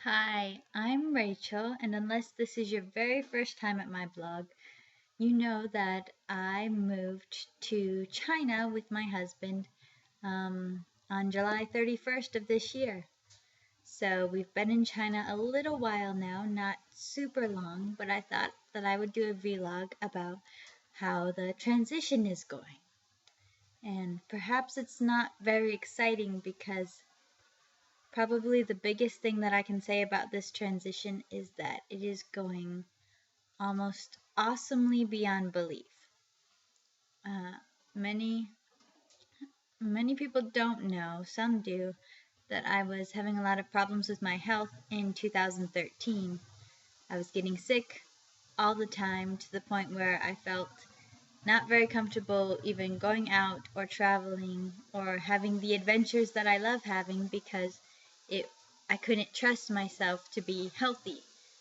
Hi, I'm Rachel, and unless this is your very first time at my blog, you know that I moved to China with my husband on July 31st of this year. So we've been in China a little while now, not super long, but I thought that I would do a vlog about how the transition is going. And perhaps it's not very exciting because probably the biggest thing that I can say about this transition is that it is going almost awesomely beyond belief. Uh, many many people don't know, some do, that I was having a lot of problems with my health in 2013. I was getting sick all the time to the point where I felt not very comfortable even going out or traveling or having the adventures that I love having because it I couldn't trust myself to be healthy.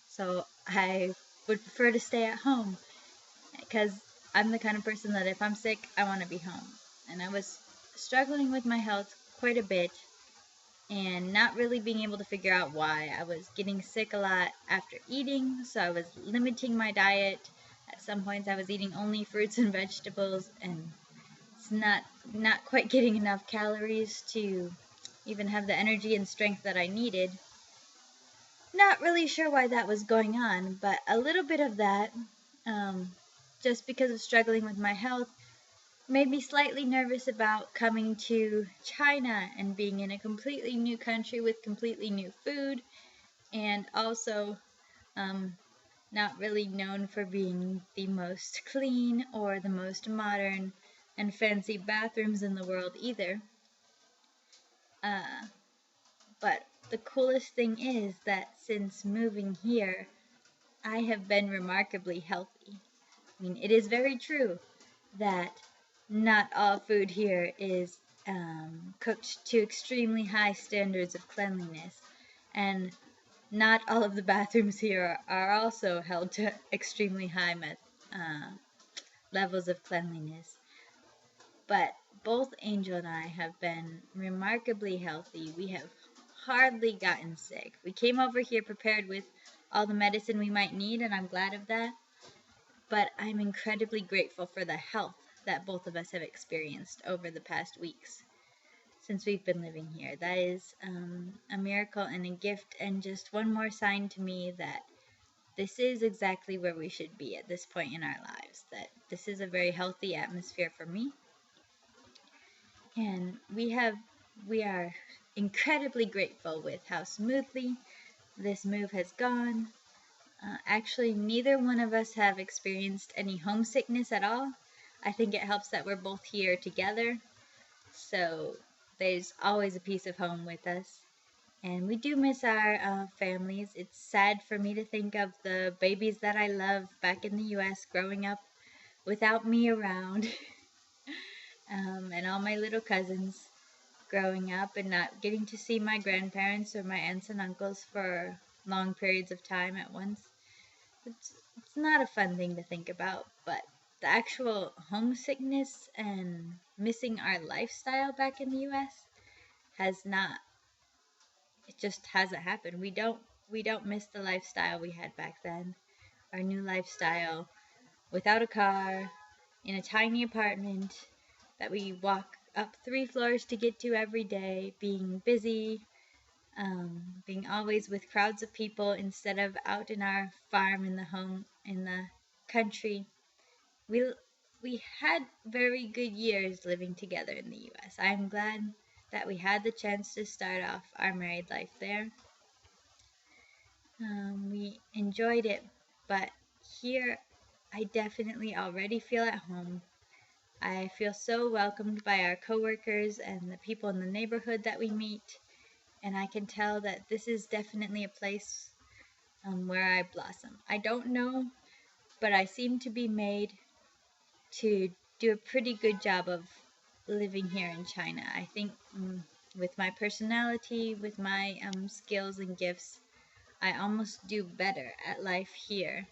So I would prefer to stay at home because I'm the kind of person that if I'm sick, I want to be home. And I was struggling with my health quite a bit and not really being able to figure out why. I was getting sick a lot after eating, so I was limiting my diet. At some points I was eating only fruits and vegetables, and it's not quite getting enough calories to even have the energy and strength that I needed. Not really sure why that was going on, but a little bit of that, um, just because of struggling with my health, made me slightly nervous about coming to China and being in a completely new country with completely new food, and also um, not really known for being the most clean or the most modern and fancy bathrooms in the world either. Uh, but the coolest thing is that since moving here, I have been remarkably healthy. I mean, it is very true that not all food here is cooked to extremely high standards of cleanliness, and not all of the bathrooms here are also held to extremely high uh, levels of cleanliness. But both Angel and I have been remarkably healthy. We have hardly gotten sick. We came over here prepared with all the medicine we might need, and I'm glad of that. But I'm incredibly grateful for the health that both of us have experienced over the past weeks since we've been living here. That is a miracle and a gift, and just one more sign to me that this is exactly where we should be at this point in our lives, that this is a very healthy atmosphere for me. And we are incredibly grateful with how smoothly this move has gone. Actually, neither one of us have experienced any homesickness at all. I think it helps that we're both here together, so there's always a piece of home with us. And we do miss our families. It's sad for me to think of the babies that I love back in the US growing up without me around, and all my little cousins growing up and not getting to see my grandparents or my aunts and uncles for long periods of time at once. It's not a fun thing to think about, but the actual homesickness and missing our lifestyle back in the US has not, it just hasn't happened. We don't miss the lifestyle we had back then. Our new lifestyle without a car, in a tiny apartment that we walk up 3 floors to get to every day, being busy, being always with crowds of people instead of out in our farm in the home in the country. We we had very good years living together in the U.S. I'm glad that we had the chance to start off our married life there. We enjoyed it, but here I definitely already feel at home. I feel so welcomed by our coworkers and the people in the neighborhood that we meet, and I can tell that this is definitely a place where I blossom. I don't know, but I seem to be made to do a pretty good job of living here in China. I think with my personality, with my skills and gifts, I almost do better at life here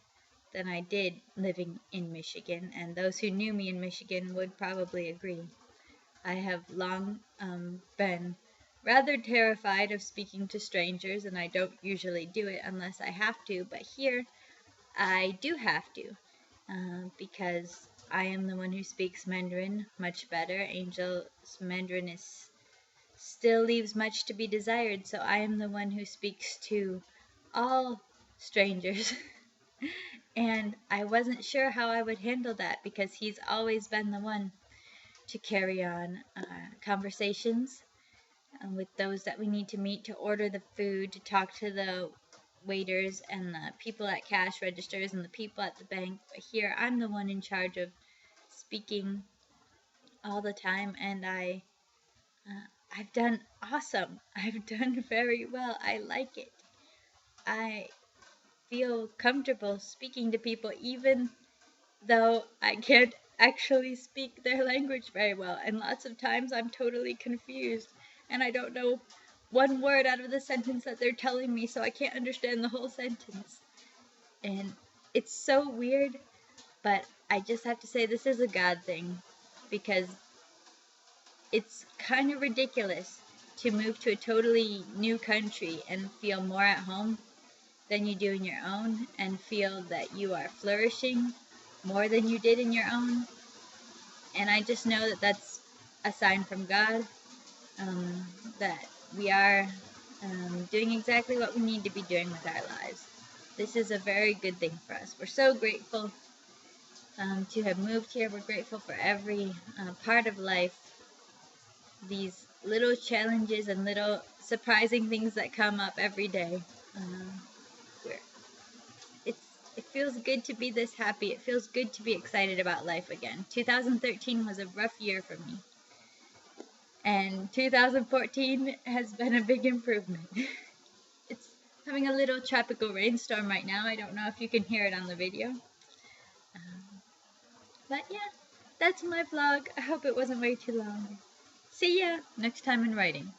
than I did living in Michigan, and those who knew me in Michigan would probably agree. I have long been rather terrified of speaking to strangers, and I don't usually do it unless I have to, but here I do have to, because I am the one who speaks Mandarin much better. Angel's Mandarin still leaves much to be desired, so I am the one who speaks to all strangers. And I wasn't sure how I would handle that because he's always been the one to carry on conversations with those that we need to meet, to order the food, to talk to the waiters and the people at cash registers and the people at the bank. But here I'm the one in charge of speaking all the time, and I've done awesome. I've done very well. I like it. I feel comfortable speaking to people even though I can't actually speak their language very well, and lots of times I'm totally confused and I don't know one word out of the sentence that they're telling me, so I can't understand the whole sentence. And it's so weird, but I just have to say this is a God thing, because it's kind of ridiculous to move to a totally new country and feel more at home than you do in your own, and feel that you are flourishing more than you did in your own. And I just know that that's a sign from God, that we are doing exactly what we need to be doing with our lives. This is a very good thing for us. We're so grateful to have moved here. We're grateful for every part of life, these little challenges and little surprising things that come up every day. Where it feels good to be this happy. It feels good to be excited about life again. 2013 was a rough year for me, and 2014 has been a big improvement. It's having a little tropical rainstorm right now. I don't know if you can hear it on the video. But yeah, that's my vlog. I hope it wasn't way too long. See ya next time in writing.